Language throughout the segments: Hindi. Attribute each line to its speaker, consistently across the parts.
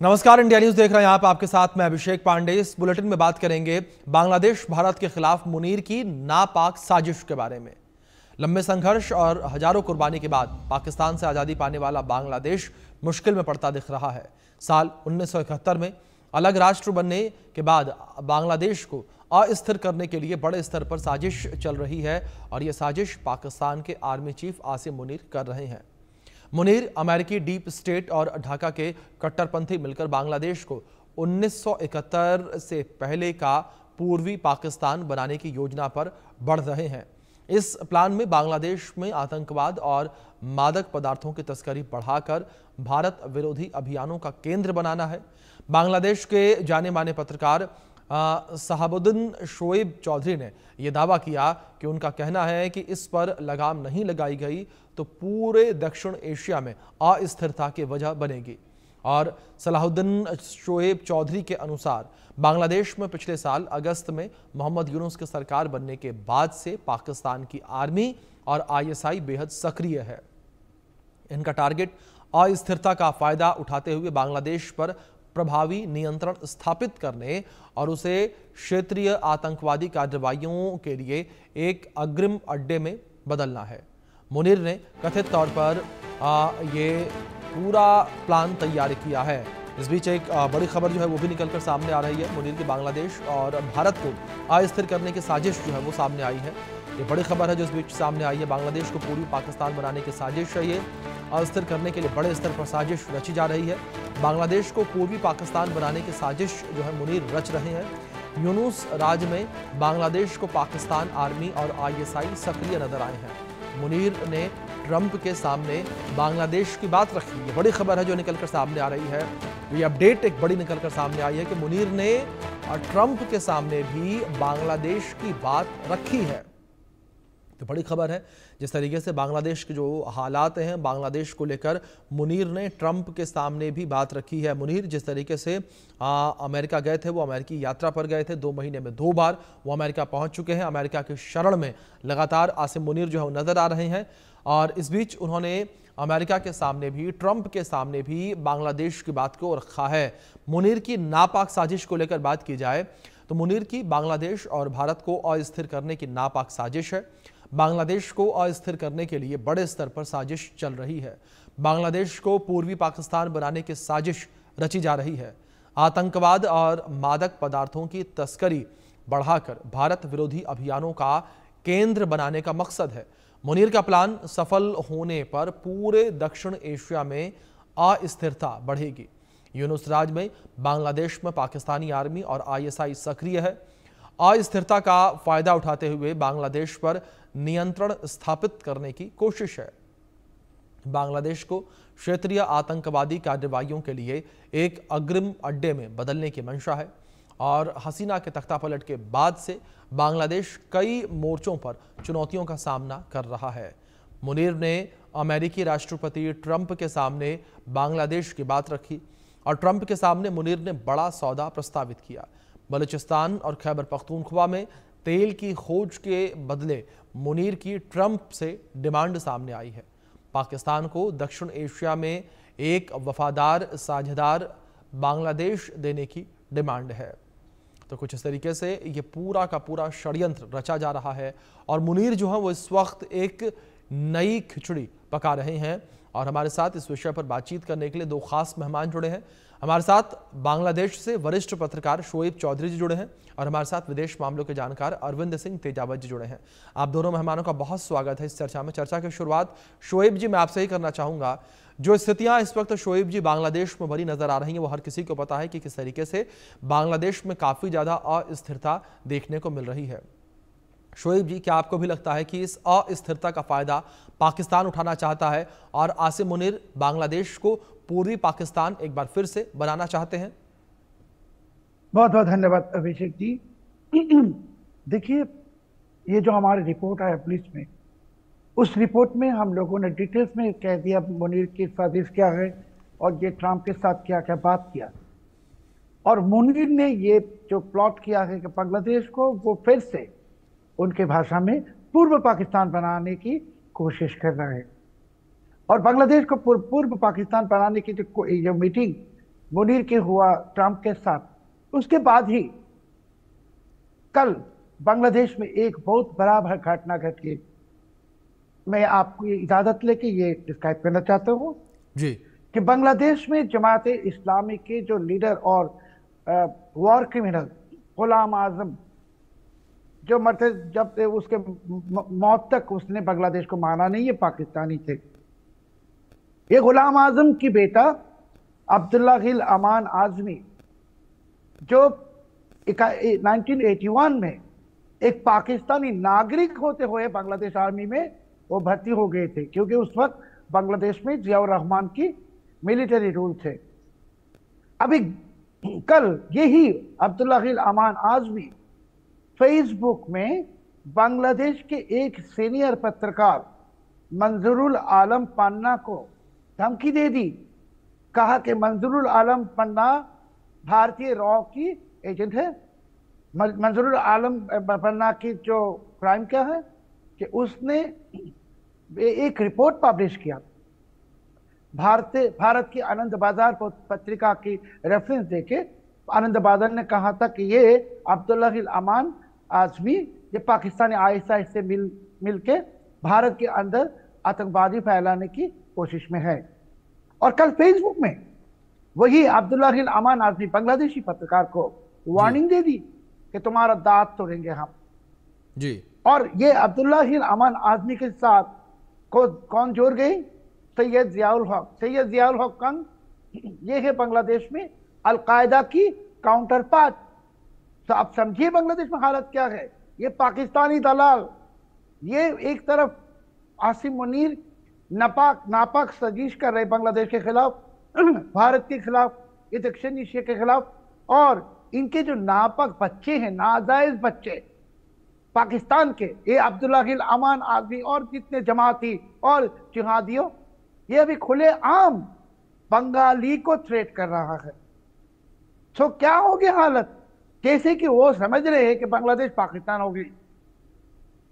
Speaker 1: नमस्कार, इंडिया न्यूज देख रहे हैं आप। आपके साथ मैं अभिषेक पांडे। इस बुलेटिन में बात करेंगे बांग्लादेश भारत के खिलाफ मुनीर की नापाक साजिश के बारे में। लंबे संघर्ष और हजारों कुर्बानी के बाद पाकिस्तान से आजादी पाने वाला बांग्लादेश मुश्किल में पड़ता दिख रहा है। साल 1971 में अलग राष्ट्र बनने के बाद बांग्लादेश को अस्थिर करने के लिए बड़े स्तर पर साजिश चल रही है और यह साजिश पाकिस्तान के आर्मी चीफ आसिम मुनीर कर रहे हैं। मुनीर अमेरिकी डीप स्टेट और ढाका के कट्टरपंथी मिलकर बांग्लादेश को 1971 से पहले का पूर्वी पाकिस्तान बनाने की योजना पर बढ़ रहे हैं। इस प्लान में बांग्लादेश में आतंकवाद और मादक पदार्थों की तस्करी बढ़ाकर भारत विरोधी अभियानों का केंद्र बनाना है। बांग्लादेश के जाने माने पत्रकार शहाबुद्दीन शोएब चौधरी ने यह दावा किया कि उनका कहना है कि इस पर लगाम नहीं लगाई गई तो पूरे दक्षिण एशिया में अस्थिरता की वजह बनेगी। और सलाहुद्दीन शोएब चौधरी के अनुसार बांग्लादेश में पिछले साल अगस्त में मोहम्मद यूनुस की सरकार बनने के बाद से पाकिस्तान की आर्मी और आईएसआई बेहद सक्रिय है। इनका टारगेट अस्थिरता का फायदा उठाते हुए बांग्लादेश पर प्रभावी नियंत्रण स्थापित करने और उसे क्षेत्रीय आतंकवादी कार्रवाइयों के लिए एक अग्रिम अड्डे में बदलना है। मुनीर ने कथित तौर पर ये पूरा प्लान तैयार किया है। इस बीच एक बड़ी खबर जो है वो भी निकलकर सामने आ रही है। मुनीर की बांग्लादेश और भारत को अस्थिर करने की साजिश जो है वो सामने आई है। ये बड़ी खबर है जो इस बीच सामने आई है। बांग्लादेश को पूर्वी पाकिस्तान बनाने की साजिश है। ये अस्थिर करने के लिए बड़े स्तर पर साजिश रची जा रही है। बांग्लादेश को पूर्वी पाकिस्तान बनाने की साजिश जो है मुनीर रच रहे हैं। यूनुस राज में बांग्लादेश को पाकिस्तान आर्मी और आईएसआई सक्रिय नजर आए हैं। मुनीर ने ट्रंप के सामने बांग्लादेश की बात रखी। ये बड़ी खबर है जो निकलकर सामने आ रही है। ये अपडेट एक बड़ी निकलकर सामने आई है कि मुनीर ने ट्रंप के सामने भी बांग्लादेश की बात रखी है। तो बड़ी खबर है जिस तरीके से बांग्लादेश के जो हालात हैं, बांग्लादेश को लेकर मुनीर ने ट्रंप के सामने भी बात रखी है। मुनीर जिस तरीके से अमेरिका गए थे, वो अमेरिकी यात्रा पर गए थे। 2 महीने में 2 बार वो अमेरिका पहुंच चुके हैं। अमेरिका की शरण में लगातार आसिम मुनीर जो है नजर आ रहे हैं। और इस बीच उन्होंने अमेरिका के सामने भी, ट्रंप के सामने भी बांग्लादेश की बात को रखा है। मुनीर की नापाक साजिश को लेकर बात की जाए तो मुनीर की बांग्लादेश और भारत को अस्थिर करने की नापाक साजिश है। बांग्लादेश को अस्थिर करने के लिए बड़े स्तर पर साजिश चल रही है। बांग्लादेश को पूर्वी पाकिस्तान बनाने की साजिश रची जा रही है। आतंकवाद और मादक पदार्थों की तस्करी बढ़ाकर भारत विरोधी अभियानों का केंद्र बनाने का मकसद है। मुनीर का प्लान सफल होने पर पूरे दक्षिण एशिया में अस्थिरता बढ़ेगी। यूनुस राज में बांग्लादेश में पाकिस्तानी आर्मी और आईएसआई सक्रिय है। अस्थिरता का फायदा उठाते हुए बांग्लादेश पर नियंत्रण स्थापित करने की कोशिश है। बांग्लादेश को क्षेत्रीय आतंकवादी कार्रवाइयों के लिए एक अग्रिम अड्डे में बदलने की मंशा है। और हसीना के तख्तापलट के बाद से बांग्लादेश कई मोर्चों पर चुनौतियों का सामना कर रहा है। मुनीर ने अमेरिकी राष्ट्रपति ट्रंप के सामने बांग्लादेश की बात रखी और ट्रंप के सामने मुनीर ने बड़ा सौदा प्रस्तावित किया। बलूचिस्तान और खैबर पख्तूनख्वा में तेल की खोज के बदले मुनीर की ट्रंप से डिमांड सामने आई है। पाकिस्तान को दक्षिण एशिया में एक वफादार साझेदार बांग्लादेश देने की डिमांड है। तो कुछ इस तरीके से ये पूरा का पूरा षड्यंत्र रचा जा रहा है और मुनीर जो है वो इस वक्त एक नई खिचड़ी पका रहे हैं। और हमारे साथ इस विषय पर बातचीत करने के लिए 2 खास मेहमान जुड़े हैं। हमारे साथ बांग्लादेश से वरिष्ठ पत्रकार शोएब चौधरी जी जुड़े हैं और हमारे साथ विदेश मामलों के जानकार अरविंद सिंह तेजावत जी जुड़े हैं। आप दोनों मेहमानों का बहुत स्वागत है इस चर्चा में। चर्चा की शुरुआत शोएब जी मैं आपसे ही करना चाहूंगा। जो स्थितियां इस वक्त शोएब जी बांग्लादेश में बनी नजर आ रही हैं, वो हर किसी को पता है कि किस तरीके से बांग्लादेश में काफी ज्यादा अस्थिरता देखने को मिल रही है। शोएब जी, क्या आपको भी लगता है कि इस अस्थिरता का फायदा पाकिस्तान उठाना चाहता है और आसिम मुनीर बांग्लादेश को पूर्वी पाकिस्तान एक बार फिर से बनाना चाहते हैं?
Speaker 2: बहुत बहुत धन्यवाद अभिषेक जी। देखिए, ये जो हमारी रिपोर्ट आया पुलिस में, उस रिपोर्ट में हम लोगों ने डिटेल्स में कह दिया मुनीर की साजिश क्या है और ये ट्रंप के साथ क्या क्या बात किया। और मुनीर ने ये जो प्लॉट किया है कि बांग्लादेश को वो फिर से उनके भाषा में पूर्व पाकिस्तान बनाने की कोशिश कर रहा है। और बांग्लादेश को पूर्व पाकिस्तान बनाने की जो मीटिंग मुनीर के हुआ ट्रंप के साथ, उसके बाद ही कल बांग्लादेश में एक बहुत बड़ा घटना घट गई। मैं आपको ये इजाजत लेके ये डिस्क्राइब करना चाहता हूँ
Speaker 1: जी।
Speaker 2: कि बांग्लादेश में जमात इस्लामी के जो लीडर और वॉर क्रिमिनल गुलाम आजम, जो मरते जब उसके मौत तक उसने बांग्लादेश को मारा नहीं, ये पाकिस्तानी थे। ये गुलाम आजम की बेटा अब्दुल्ला गिल अमान आजमी, जो 1981 में एक पाकिस्तानी नागरिक होते हुए बांग्लादेश आर्मी में वो भर्ती हो गए थे, क्योंकि उस वक्त बांग्लादेश में जियाउर रहमान की मिलिट्री रूल थे। अभी कल यही अब्दुल्ला गिल अमान आजमी फेसबुक में बांग्लादेश के एक सीनियर पत्रकार मंजूरुल आलम पन्ना को धमकी दे दी। कहा कि मंजूरुल आलम पन्ना भारतीय रॉ की एजेंट है। मंजूरुल आलम पन्ना की जो क्राइम क्या है कि उसने एक रिपोर्ट पब्लिश किया, भारत की आनंद बाजार पत्रिका की रेफरेंस देके आनंद बाजार ने कहा था कि ये अब्दुल्ला गिल अमान आजमी ये पाकिस्तानी आईएसआई से मिलके भारत के अंदर आतंकवादी फैलाने की कोशिश में है। और कल फेसबुक में वही अब्दुल्ला गिल अमान आजमी बांग्लादेशी पत्रकार को वार्निंग दे दी कि तुम्हारा दांत तोड़ेंगे हम
Speaker 1: जी।
Speaker 2: और ये अब्दुल्ला गिल अमान आजमी के साथ कौन जोड़ गई? सैयद जियाउल हक। सैयद जियाउल हक कौन? ये है बांग्लादेश में अलकायदा की काउंटर पार्ट। तो आप समझिए बांग्लादेश में हालत क्या है। ये पाकिस्तानी दलाल, ये एक तरफ आसिम मुनीर नापाक साजिश कर रहे बांग्लादेश के खिलाफ, भारत के खिलाफ, दक्षिण एशिया के खिलाफ, और इनके जो नापाक बच्चे हैं, नाजायज बच्चे पाकिस्तान के, ये अब्दुल्ला गिल अमान आदमी और जितने जमाती और जिहादियों, ये अभी खुले आम बंगाली को थ्रेट कर रहा है। तो क्या हो गया हालत? जैसे कि वो समझ रहे हैं कि बांग्लादेश पाकिस्तान हो गई।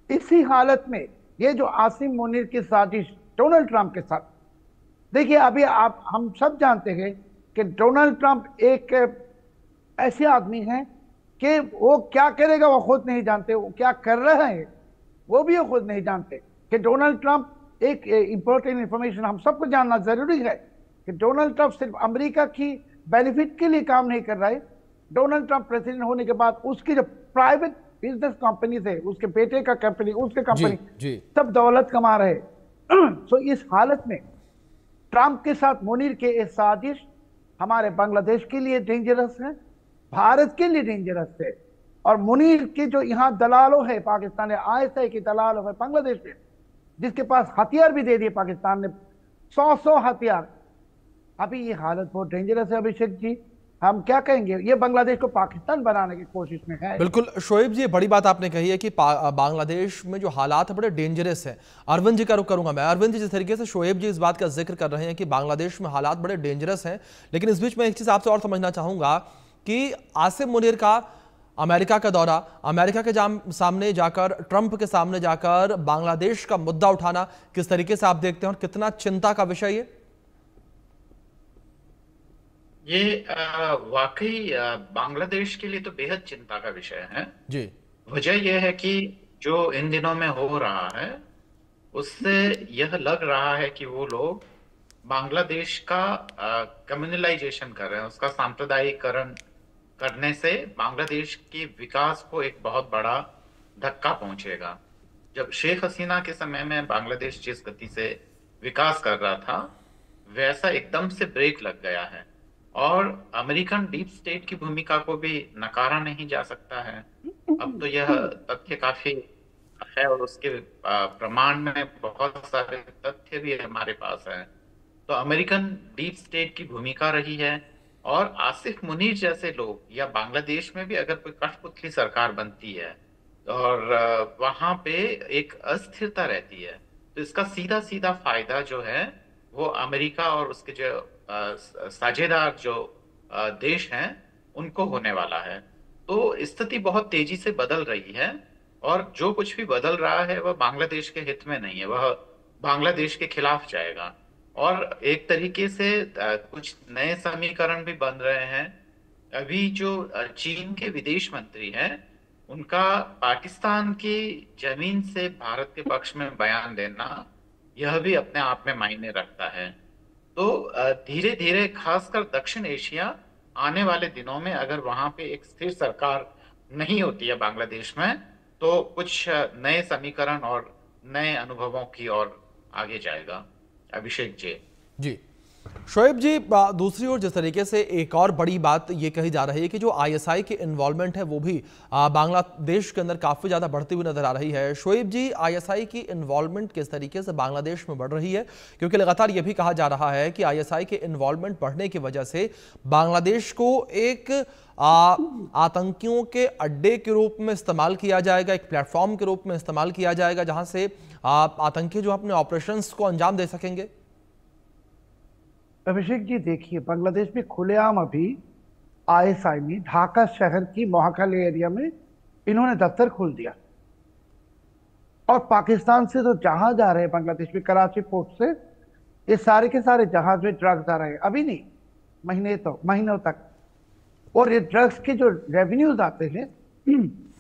Speaker 2: इसी हालत में ये जो आसिम मुनीर की साजिश डोनाल्ड ट्रंप के साथ, देखिए अभी हम सब जानते हैं कि डोनाल्ड ट्रंप एक ऐसे आदमी हैं कि वो क्या करेगा वो खुद नहीं जानते, वो क्या कर रहे हैं वो भी वो खुद नहीं जानते। कि डोनाल्ड ट्रंप एक इंपॉर्टेंट इंफॉर्मेशन हम सबको जानना जरूरी है कि डोनाल्ड ट्रंप सिर्फ अमेरिका की बेनिफिट के लिए काम नहीं कर रहा है। डोनाल्ड ट्रंप प्रेसिडेंट होने के बाद उसकी जो प्राइवेट बिजनेस कंपनी थे, उसके बेटे का कंपनी, उसके कंपनी सब दौलत कमा रहे। तो इस हालत में ट्रंप के साथ मुनीर के ये साजिश हमारे बांग्लादेश के लिए डेंजरस है, भारत के लिए डेंजरस है। और मुनीर के जो यहाँ दलालों है, पाकिस्तान आईएसआई के दलालों है बांग्लादेश में, जिसके पास हथियार भी दे दिए पाकिस्तान ने, 100 हथियार। अभी ये हालत बहुत डेंजरस है अभिषेक जी। हम क्या कहेंगे, ये बांग्लादेश को पाकिस्तान बनाने की कोशिश में है।
Speaker 1: बिल्कुल शोएब जी, बड़ी बात आपने कही है कि बांग्लादेश में जो हालात है बड़े डेंजरस है। अरविंद जी का रुख करूंगा मैं। अरविंद जी, जिस तरीके से शोएब जी इस बात का जिक्र कर रहे हैं कि बांग्लादेश में हालात बड़े डेंजरस हैं, लेकिन इस बीच में एक चीज आपसे और समझना चाहूंगा कि आसिम मुनीर का अमेरिका का दौरा, अमेरिका के सामने जाकर, ट्रंप के सामने जाकर बांग्लादेश का मुद्दा उठाना, किस तरीके से आप देखते हैं और कितना चिंता का विषय
Speaker 3: ये वाकई बांग्लादेश के लिए तो बेहद चिंता का विषय है
Speaker 1: जी।
Speaker 3: वजह यह है कि जो इन दिनों में हो रहा है उससे यह लग रहा है कि वो लोग बांग्लादेश का कम्युनलाइजेशन कर रहे हैं, उसका सांप्रदायिकरण करने से बांग्लादेश के विकास को एक बहुत बड़ा धक्का पहुंचेगा। जब शेख हसीना के समय में बांग्लादेश जिस गति से विकास कर रहा था, वैसा एकदम से ब्रेक लग गया है और अमेरिकन डीप स्टेट की भूमिका को भी नकारा नहीं जा सकता है। अब तो यह तथ्य काफी है और उसके प्रमाण में बहुत सारे तथ्य भी हमारे पास हैं। तो अमेरिकन डीप स्टेट की भूमिका रही है और आसिफ मुनीर जैसे लोग, या बांग्लादेश में भी अगर कोई कठपुतली सरकार बनती है और वहां पे एक अस्थिरता रहती है, तो इसका सीधा सीधा फायदा जो है वो अमेरिका और उसके जो साझेदार जो देश हैं उनको होने वाला है। तो स्थिति बहुत तेजी से बदल रही है और जो कुछ भी बदल रहा है वह बांग्लादेश के हित में नहीं है, वह बांग्लादेश के खिलाफ जाएगा। और एक तरीके से कुछ नए समीकरण भी बन रहे हैं। अभी जो चीन के विदेश मंत्री हैं, उनका पाकिस्तान की जमीन से भारत के पक्ष में बयान देना, यह भी अपने आप में मायने रखता है। तो धीरे धीरे खासकर दक्षिण एशिया आने वाले दिनों में अगर वहां पे एक स्थिर सरकार नहीं होती है बांग्लादेश में, तो कुछ नए समीकरण और नए अनुभवों की ओर आगे जाएगा। अभिषेक जी।
Speaker 1: जी शोएब जी, दूसरी ओर जिस तरीके से एक और बड़ी बात ये कही जा रही है कि जो आईएसआई की इन्वॉल्वमेंट है वो भी बांग्लादेश के अंदर काफी ज्यादा बढ़ती हुई नजर आ रही है। शोएब जी, आईएसआई की इन्वॉल्वमेंट किस तरीके से बांग्लादेश में बढ़ रही है? क्योंकि लगातार ये भी कहा जा रहा है कि आईएसआई के इन्वॉल्वमेंट बढ़ने की वजह से बांग्लादेश को एक आतंकियों के अड्डे के रूप में इस्तेमाल किया जाएगा, एक प्लेटफॉर्म के रूप में इस्तेमाल किया जाएगा जहां से आतंकी जो अपने ऑपरेशंस को अंजाम दे सकेंगे।
Speaker 2: अभिषेक जी, देखिए, बांग्लादेश में खुलेआम अभी आईएसआई ने ढाका शहर की मोहाखाली एरिया में इन्होंने दफ्तर खोल दिया, और पाकिस्तान से तो जहाज आ रहे हैं बांग्लादेश में, कराची पोर्ट से ये सारे के सारे जहाज में ड्रग्स आ रहे हैं, अभी नहीं, महीनों तक। और ये ड्रग्स के जो रेवेन्यूज आते हैं,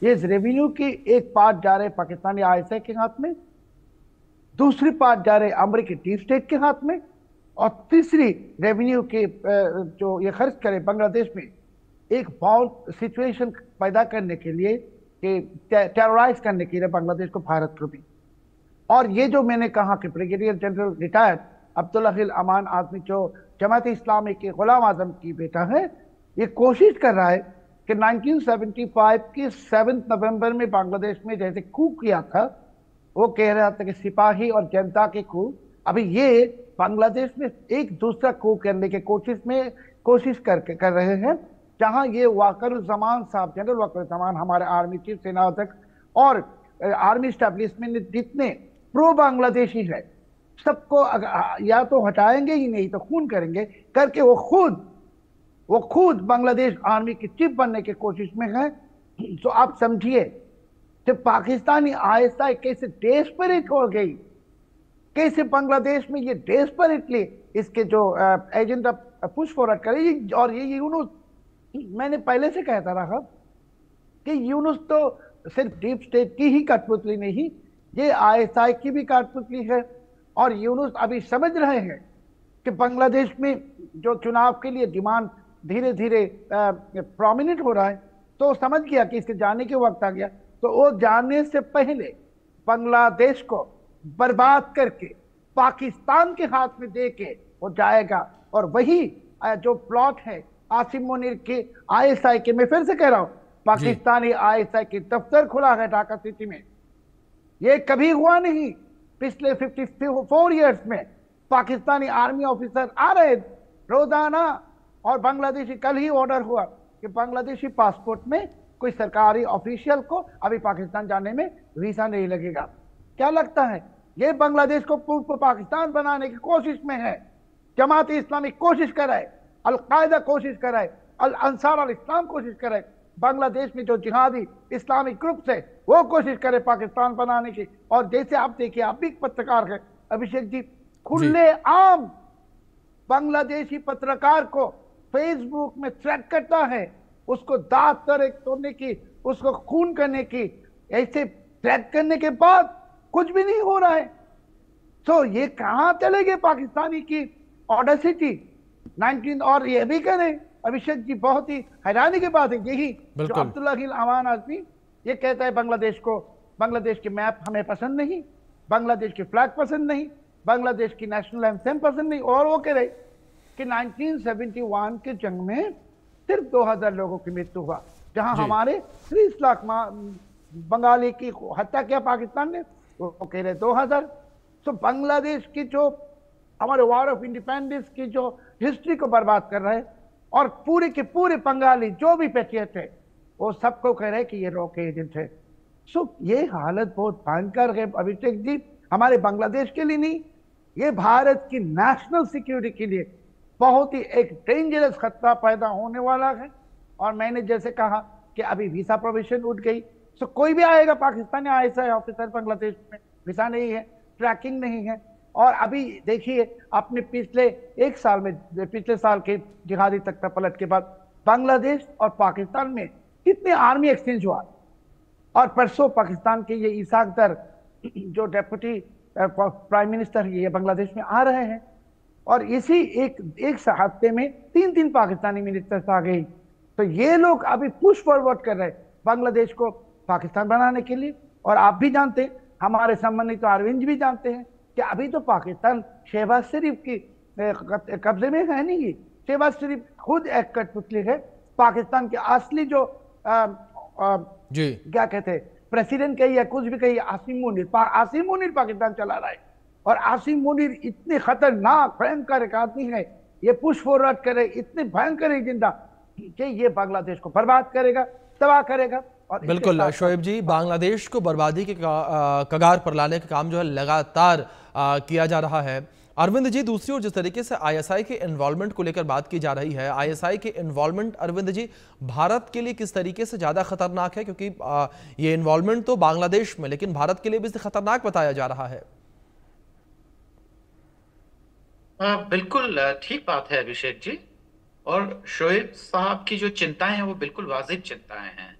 Speaker 2: ये रेवेन्यू की एक पार्ट जा रहे पाकिस्तानी आईएसआई के हाथ में, दूसरी पार्ट जा रहे अमेरिकी डीप स्टेट के हाथ में, और तीसरी रेवेन्यू के जो ये खर्च करे बांग्लादेश में एक बहुत सिचुएशन पैदा करने के लिए, कि टेरराइज करने के लिए बांग्लादेश को, भारत को भी। और ये जो मैंने कहा कि ब्रिगेडियर जनरल रिटायर्ड अब्दुल्ला हिल अमान आजमी, जो जमात इस्लामी के गुलाम आजम की बेटा है, ये कोशिश कर रहा है कि 1975 की 7 नवंबर में बांग्लादेश में जैसे कू किया था, वो कह रहा था कि सिपाही और जनता के कू, अभी ये बांग्लादेश में एक दूसरा कू करने की कोशिश कर रहे हैं, जहां ये वाकरुज़्ज़मान साहब, जनरल वाकरुज़्ज़मान, हमारे आर्मी चीफ सेनाध्यक्ष और आर्मी स्टैब्लिशमेंट जितने प्रो बांग्लादेशी है, सबको या तो हटाएंगे ही नहीं तो खून करेंगे करके वो खुद बांग्लादेश आर्मी की चीफ बनने की कोशिश में है। तो आप समझिए कि पाकिस्तानी आईएसआई कैसे डेस्परेट हो गई, कैसे बांग्लादेश में ये डेस्परेटली इसके जो एजेंडा पुश फॉरवर्ड करे। और ये यूनुस, मैंने पहले से कहता रहा कि यूनुस तो सिर्फ डीप स्टेट की ही कठपुतली नहीं, ये आईएसआई की भी कठपुतली है। और यूनुस अभी समझ रहे हैं कि बांग्लादेश में जो चुनाव के लिए डिमांड धीरे धीरे प्रोमिनेंट हो रहा है, तो समझ गया कि इसके जाने के वक्त आ गया, तो वो जाने से पहले बांग्लादेश को बर्बाद करके पाकिस्तान के हाथ में दे के वो जाएगा। और वही जो प्लॉट है आसिम मुनीर के आईएसआई के, मैं फिर से कह रहा हूं, पाकिस्तानी आईएसआई की दफ्तर खुला है ढाका सिटी में। ये कभी हुआ नहीं पिछले 54 इयर्स में। पाकिस्तानी आर्मी ऑफिसर आ रहे रोजाना, और बांग्लादेशी, कल ही ऑर्डर हुआ कि बांग्लादेशी पासपोर्ट में कोई सरकारी ऑफिशियल को अभी पाकिस्तान जाने में वीजा नहीं लगेगा। क्या लगता है ये बांग्लादेश को पूर्व पाकिस्तान बनाने की कोशिश में है? जमात इस्लामी कोशिश कर रहा है, अल-कायदा कोशिश कर रहा है, अल अंसार अल इस्लाम कोशिश कर रहा है, बांग्लादेश में जो जिहादी इस्लामिक ग्रुप्स है वो कोशिश करे पाकिस्तान बनाने की। और जैसे आप देखिए, आप भी पत्रकार है अभिषेक जी, खुले आम बांग्लादेशी पत्रकार को फेसबुक में थ्रेट करता है, उसको दांत तोड़ने की, उसको खून करने की, ऐसे थ्रेट करने के बाद कुछ भी नहीं हो रहा है। तो ये कहां चले गए पाकिस्तानी की ऑडेसिटी 19। और ये भी करें अभिषेक जी, बहुत ही हैरानी की बात है यही, जो अब्दुल्ला हिल अमान आजमी ये कहता है बांग्लादेश को, बांग्लादेश के मैप हमें पसंद नहीं, बांग्लादेश की फ्लैग पसंद नहीं, बांग्लादेश की नेशनल एंथम पसंद नहीं। और वो कह रहे कि 1971 के जंग में सिर्फ 2000 लोगों की मृत्यु हुआ, जहां हमारे 30 लाख बंगाली की हत्या किया पाकिस्तान ने, वो कह रहे 2000। तो बांग्लादेश की जो हमारे वॉर ऑफ इंडिपेंडेंस की जो हिस्ट्री को बर्बाद कर रहे हैं, और पूरे के पूरे बंगाली जो भी पेट्रियट है वो सबको कह रहे हैं कि ये रॉ के एजेंट है। सो ये हालत बहुत भयंकर है अभिषेक जी, हमारे बांग्लादेश के लिए नहीं, ये भारत की नेशनल सिक्योरिटी के लिए बहुत ही एक डेंजरस खतरा पैदा होने वाला है। और मैंने जैसे कहा कि अभी वीजा प्रोविजन उठ गई, सो कोई भी आएगा पाकिस्तानी आईएसआई ऑफिसर बांग्लादेश में, वीजा नहीं है, ट्रैकिंग नहीं है, और अभी देखिए, अपने पिछले एक साल में, पिछले साल के जिहादी तख्ता पलट के बाद बांग्लादेश और पाकिस्तान में कितने आर्मी एक्सचेंज हुआ। और परसों पाकिस्तान के ये इसाक दर जो डेप्यूटी प्राइम मिनिस्टर है, ये बांग्लादेश में आ रहे हैं। और इसी एक हफ्ते में 3 पाकिस्तानी मिनिस्टर्स आ गई। तो ये लोग अभी पुश फॉरवर्ड कर रहे हैं बांग्लादेश को पाकिस्तान बनाने के लिए। और आप भी जानते हैं, हमारे संबंधित तो अरविंद भी जानते हैं कि अभी तो पाकिस्तान शहबाज शरीफ की कब्जे में है नहीं। शहबाज शरीफ खुद एक कठपुतली है। पाकिस्तान के असली जो
Speaker 1: जी
Speaker 2: क्या कहते हैं, प्रेसिडेंट कही या कुछ भी कही, आसिम मुनीर पाकिस्तान चला रहा है। और आसिम मुनीर इतने खतरनाक भयंकर एक आदमी है, ये पुश फॉरवर्ड करे, इतने भयंकर एजेंडा कि ये बांग्लादेश को बर्बाद करेगा, तबाह करेगा। और
Speaker 1: बिल्कुल शोएब जी, बांग्लादेश को बर्बादी के कगार पर लाने का काम जो है लगातार किया जा रहा है। अरविंद जी, दूसरी ओर जिस तरीके से आईएसआई के इन्वॉल्वमेंट को लेकर बात की जा रही है, आईएसआई के इन्वॉल्वमेंट अरविंद जी भारत के लिए किस तरीके से ज्यादा खतरनाक है? क्योंकि ये इन्वॉल्वमेंट तो बांग्लादेश में, लेकिन भारत के लिए भी खतरनाक बताया जा रहा है।
Speaker 3: बिल्कुल ठीक बात है अभिषेक जी। और शोएब साहब की जो चिंताएं हैं वो बिल्कुल वाजिब चिंताएं हैं।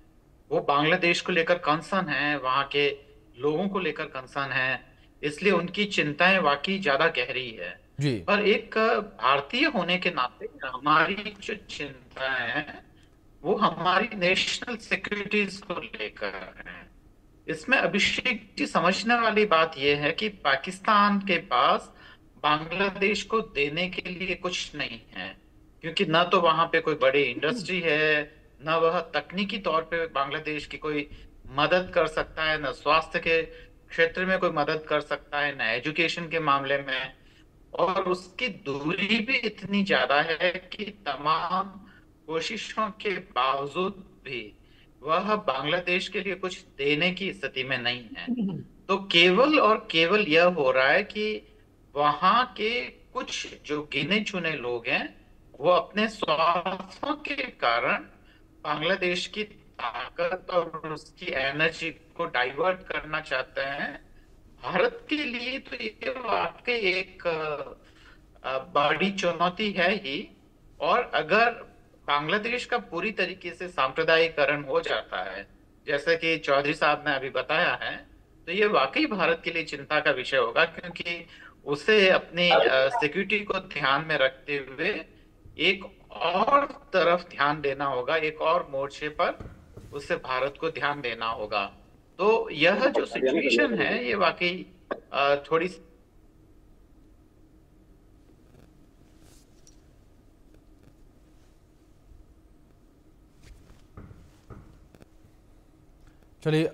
Speaker 3: वो बांग्लादेश को लेकर कंसर्न है, वहां के लोगों को लेकर कंसर्न है, इसलिए उनकी चिंताएं वाकई ज्यादा गहरी है।
Speaker 1: जी
Speaker 3: पर एक भारतीय होने के नाते हमारी जो चिंताएं हैं वो हमारी नेशनल सिक्योरिटीज को लेकर है। इसमें अभिषेक जी समझने वाली बात यह है कि पाकिस्तान के पास बांग्लादेश को देने के लिए कुछ नहीं है, क्योंकि न तो वहां पे कोई बड़ी इंडस्ट्री है, न वह तकनीकी तौर पे बांग्लादेश की कोई मदद कर सकता है, न स्वास्थ्य के क्षेत्र में कोई मदद कर सकता है, न एजुकेशन के मामले में। और उसकी दूरी भी इतनी ज्यादा है कि तमाम कोशिशों के बावजूद भी वह बांग्लादेश के लिए कुछ देने की स्थिति में नहीं है। तो केवल और केवल यह हो रहा है कि वहां के कुछ जो गिने चुने लोग हैं वो अपने स्वार्थों के कारण बांग्लादेश की ताकत और उसकी एनर्जी को डाइवर्ट करना चाहते हैं। भारत के लिए तो ये वाकई एक बड़ी चुनौती है ही। और अगर बांग्लादेश का पूरी तरीके से सांप्रदायिकरण हो जाता है, जैसे कि चौधरी साहब ने अभी बताया है, तो ये वाकई भारत के लिए चिंता का विषय होगा, क्योंकि उसे अपनी सिक्योरिटी को ध्यान में रखते हुए एक और तरफ ध्यान देना होगा, एक और मोर्चे पर उसे भारत को ध्यान देना होगा। तो यह जो सिचुएशन है ये वाकई थोड़ी
Speaker 1: चलिए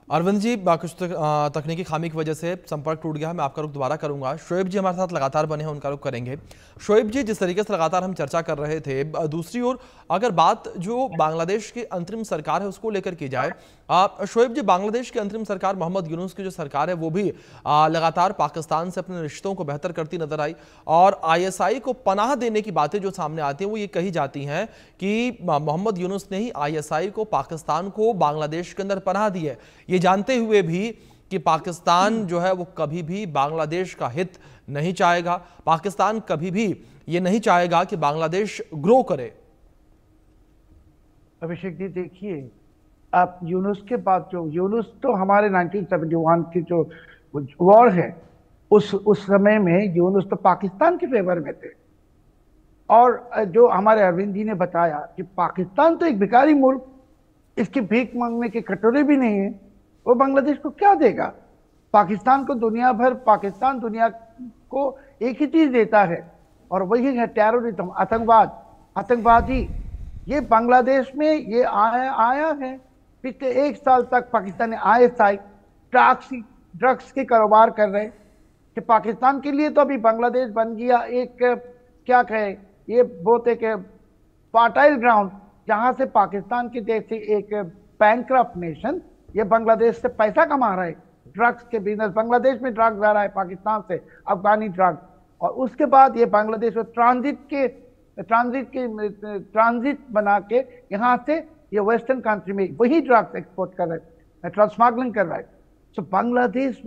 Speaker 1: अरविंद जी, कुछ तकनीकी खामी की वजह से संपर्क टूट गया है। मैं आपका रुख दोबारा करूंगा। शोएब जी हमारे साथ लगातार बने हैं, उनका रुख करेंगे। शोएब जी, जिस तरीके से लगातार हम चर्चा कर रहे थे, दूसरी ओर अगर बात जो बांग्लादेश की अंतरिम सरकार है उसको लेकर की जाए, शोएब जी बांग्लादेश की अंतरिम सरकार मोहम्मद यूनुस की जो सरकार है वो भी लगातार पाकिस्तान से अपने रिश्तों को बेहतर करती नजर आई। और आईएसआई को पनाह देने की बातें जो सामने आती हैं वो ये कही जाती हैं कि मोहम्मद यूनुस ने ही आईएसआई को, पाकिस्तान को बांग्लादेश के अंदर पनाह दी है, ये जानते हुए भी कि पाकिस्तान जो है वो कभी भी बांग्लादेश का हित नहीं चाहेगा, पाकिस्तान कभी भी ये नहीं चाहेगा कि बांग्लादेश ग्रो करे।
Speaker 2: अभिषेक जी देखिए, आप यूनुस के बाद जो यूनुस तो हमारे 1971 की जो वॉर है उस समय में यूनुस तो पाकिस्तान के फेवर में थे। और जो हमारे अरविंद जी ने बताया कि पाकिस्तान तो एक भिखारी मुल्क, इसकी भीख मांगने के कटोरे भी नहीं है, वो बांग्लादेश को क्या देगा? पाकिस्तान को पाकिस्तान दुनिया को एक ही चीज देता है और वही है टेररिज्म, आतंकवादी। ये बांग्लादेश में ये आया है। पिछले 1 साल तक पाकिस्तान ने आईएसआई ड्रग्स के कारोबार कर रहे कि पाकिस्तान के लिए तो अभी बांग्लादेश बन गया एक क्या कहे, ये बहुत एक फर्टाइल ग्राउंड, जहां से पाकिस्तान की जैसे एक बैंकक्रप्ट नेशन ये बांग्लादेश से पैसा कमा रहा है। ड्रग्स के बिजनेस, बांग्लादेश में ड्रग्स आ रहा है पाकिस्तान से, अफगानी ड्रग्स। और उसके बाद ये बांग्लादेश में ट्रांजिट बना के यहाँ से ये वेस्टर्न कंट्री में वही ड्रग्स एक्सपोर्ट कर रहे हैं, स्मगलिंग कर रहा है। तो बांग्लादेश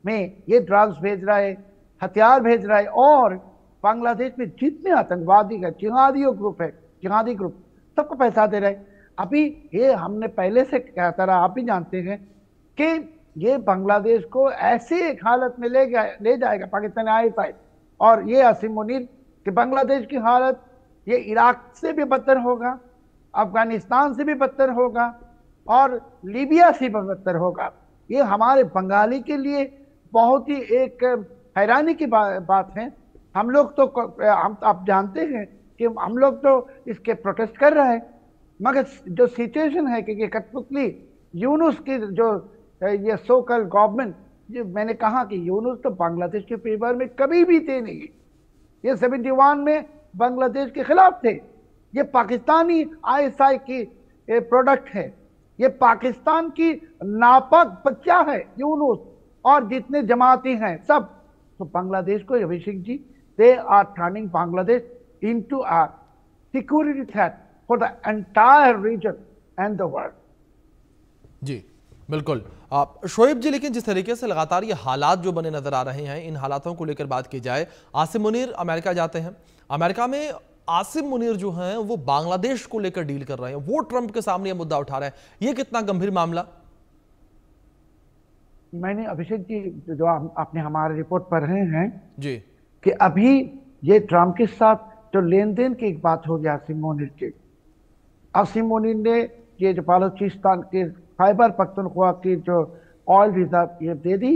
Speaker 2: में ये ड्रग्स भेज रहा है, हथियार भेज रहा है, और बांग्लादेश में जितने आतंकवादी है, जिहादी ग्रुप सबको पैसा दे रहा है। अभी ये हमने पहले से कहता रहा, आप भी जानते हैं कि ये बांग्लादेश को ऐसी एक हालत में ले जाएगा पाकिस्तान ISI और ये आसिम मुनीर कि बांग्लादेश की हालत ये इराक से भी बदतर होगा, अफगानिस्तान से भी बदतर होगा और लीबिया से भी बदतर होगा। ये हमारे बंगाली के लिए बहुत ही एक हैरानी की बात है। हम लोग तो आप जानते हैं कि हम लोग तो इसके प्रोटेस्ट कर रहे हैं, मगर जो सिचुएशन है कि कठपुतली यूनुस की जो ये सो कॉल्ड गवर्नमेंट, जो मैंने कहा कि यूनुस तो बांग्लादेश के फेवर में कभी भी थे नहीं। ये 71 में बांग्लादेश के खिलाफ थे। ये पाकिस्तानी ISI की प्रोडक्ट है, ये पाकिस्तान की नापाक बच्चा है यूनुस और जितने जमाती हैं सब। तो बांग्लादेश को Abhishek ji, they are turning Bangladesh into a security threat for the entire region and the world.
Speaker 1: जी बिल्कुल शोएब जी, लेकिन जिस तरीके से लगातार ये हालात जो बने नजर आ रहे हैं, इन हालातों को लेकर बात की जाए, आसिम मुनीर अमेरिका जाते हैं, अमेरिका में आसिम मुनीर जो हैं वो बांग्लादेश को लेकर डील कर रहे हैं, वो ट्रंप के सामने ये मुद्दा उठा रहे हैं, ये कितना गंभीर मामला?
Speaker 2: मैंने अभिषेक जी जो आपने हमारे रिपोर्ट पढ़े हैं
Speaker 1: जी
Speaker 2: कि अभी ये ट्रंप के साथ जो लेन देन की एक बात हो गया आसिम मुनीर की, आसिम मुनीर ने ये जो बलूचिस्तान के खैबर पख्तूनख्वा की जो ऑयल रिजर्व ये दे दी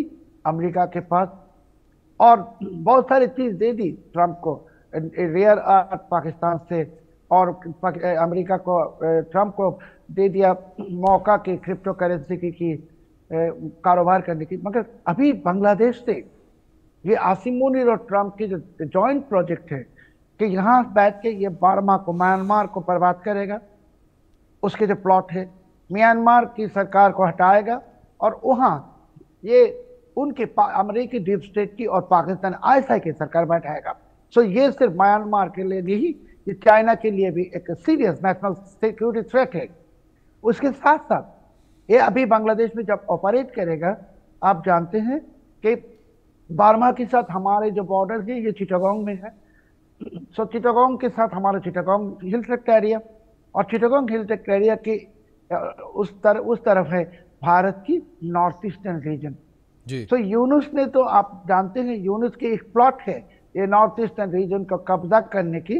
Speaker 2: अमेरिका के पास, और बहुत सारी चीज दे दी ट्रंप को, रेयर अर्थ पाकिस्तान से, और अमेरिका को ट्रंप को दे दिया मौका की क्रिप्टो करेंसी की कारोबार करने की। मगर अभी बांग्लादेश से ये आसिम मुनीर और ट्रंप की जो जॉइंट प्रोजेक्ट है कि यहाँ बैठ के ये बर्मा को, म्यांमार को बर्बाद करेगा, उसके जो प्लॉट है म्यांमार की सरकार को हटाएगा और वहाँ ये उनके अमेरिकी डीप स्टेट की और पाकिस्तान ISI की सरकार बैठाएगा। सो ये सिर्फ म्यांमार के लिए नहीं, ये चाइना के लिए भी एक सीरियस नेशनल सिक्योरिटी थ्रेट है। उसके साथ साथ ये अभी बांग्लादेश में जब ऑपरेट करेगा, आप जानते हैं कि बर्मा के साथ हमारे जो बॉर्डर है ये चिटागोंग में है। सो चिटागोंग के साथ हमारा चिटागोंग हिल ट्रैक्ट एरिया, और चिटागोंग हिल ट्रैक्ट एरिया की उस तरफ है भारत की नॉर्थ ईस्टर्न रीजन। तो यूनुस ने, तो आप जानते हैं यूनुस की एक प्लॉट है ये नॉर्थ ईस्टर्न रीजन को कब्जा करने की,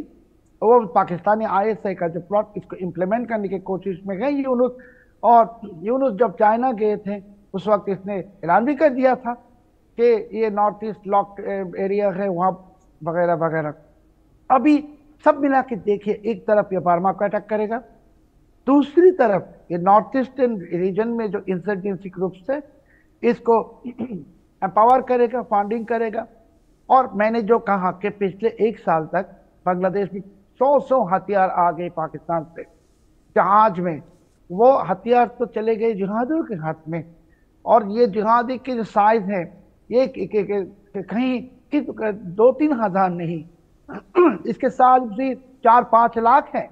Speaker 2: वो पाकिस्तानी ISI का जो प्लॉट, इसको इम्प्लीमेंट करने की कोशिश में है यूनुस। और यूनुस जब चाइना गए थे उस वक्त इसने ऐलान भी कर दिया था कि ये नॉर्थ ईस्ट लॉक एरिया है वहाँ वगैरह वगैरह। अभी सब मिला के देखिए, एक तरफ ये बर्मा को अटैक करेगा, दूसरी तरफ ये नॉर्थ ईस्टर्न रीजन में जो इंसर्जेंसी ग्रुप्स है इसको एम्पावर करेगा, फंडिंग करेगा। और मैंने जो कहा कि पिछले 1 साल तक बांग्लादेश में 100 हथियार आ गए पाकिस्तान से जहाज में, वो हथियार तो चले गए जिहादियों के हाथ में। और ये जिहादी के जो साइज है ये कहीं 2-3 हज़ार नहीं, इसके साथ भी 4-5 लाख है।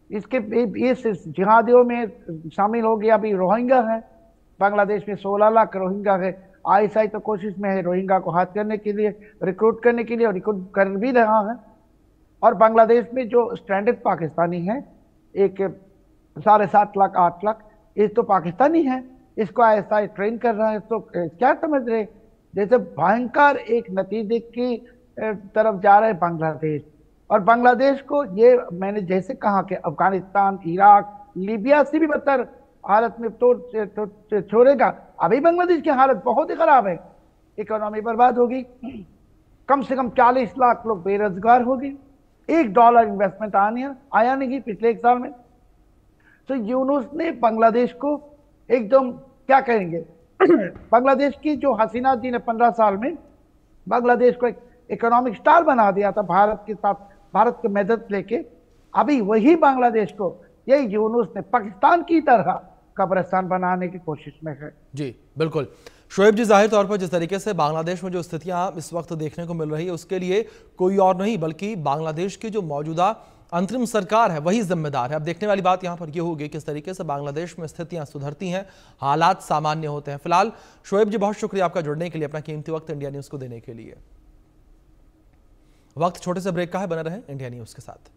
Speaker 2: इसके इस जिहादियों में शामिल हो गया अभी रोहिंग्या है, बांग्लादेश में 16 लाख रोहिंग्या है। ISI तो कोशिश में है रोहिंग्या को हाथ करने के लिए, रिक्रूट करने के लिए, और रिक्रूट कर भी रहा है। और बांग्लादेश में जो स्ट्रैंडेड पाकिस्तानी है एक 7.5 लाख 8 लाख, ये तो पाकिस्तानी है, इसको ISI ट्रेन कर रहा है। तो क्या समझ रहे, जैसे भयंकर एक नतीजे की तरफ जा रहा है बांग्लादेश। और बांग्लादेश को ये मैंने जैसे कहा कि अफगानिस्तान, इराक, लीबिया से भी बदतर हालत में तो छोड़ेगा। अभी बांग्लादेश की हालत बहुत ही खराब है, इकोनॉमी बर्बाद होगी, कम से कम 40 लाख लोग बेरोजगार होगी, $1 इन्वेस्टमेंट आया नहीं पिछले 1 साल में। तो यूनुस ने बांग्लादेश को एकदम क्या कहेंगे, बांग्लादेश की जो हसीना जी ने 15 साल में बांग्लादेश को एक इकोनॉमिक स्टार बना दिया था भारत के साथ, भारत की मदद लेके। अभी वही बांग्लादेश को ये यूनुस ने पाकिस्तान की तरह कब्रिस्तान बनाने की कोशिश में है।
Speaker 1: जी बिल्कुल शोएब जी, जाहिर तौर पर जिस तरीके से बांग्लादेश में जो स्थितियां इस वक्त देखने को मिल रही है उसके लिए कोई और नहीं बल्कि बांग्लादेश की जो मौजूदा अंतरिम सरकार है वही जिम्मेदार है। अब देखने वाली बात यहां पर यह होगी किस तरीके से बांग्लादेश में स्थितियां सुधरती हैं, हालात सामान्य होते हैं। फिलहाल शोएब जी, बहुत शुक्रिया आपका जुड़ने के लिए, अपना कीमती वक्त इंडिया न्यूज को देने के लिए। वक्त छोटे से ब्रेक का है, बने रहें इंडिया न्यूज के साथ।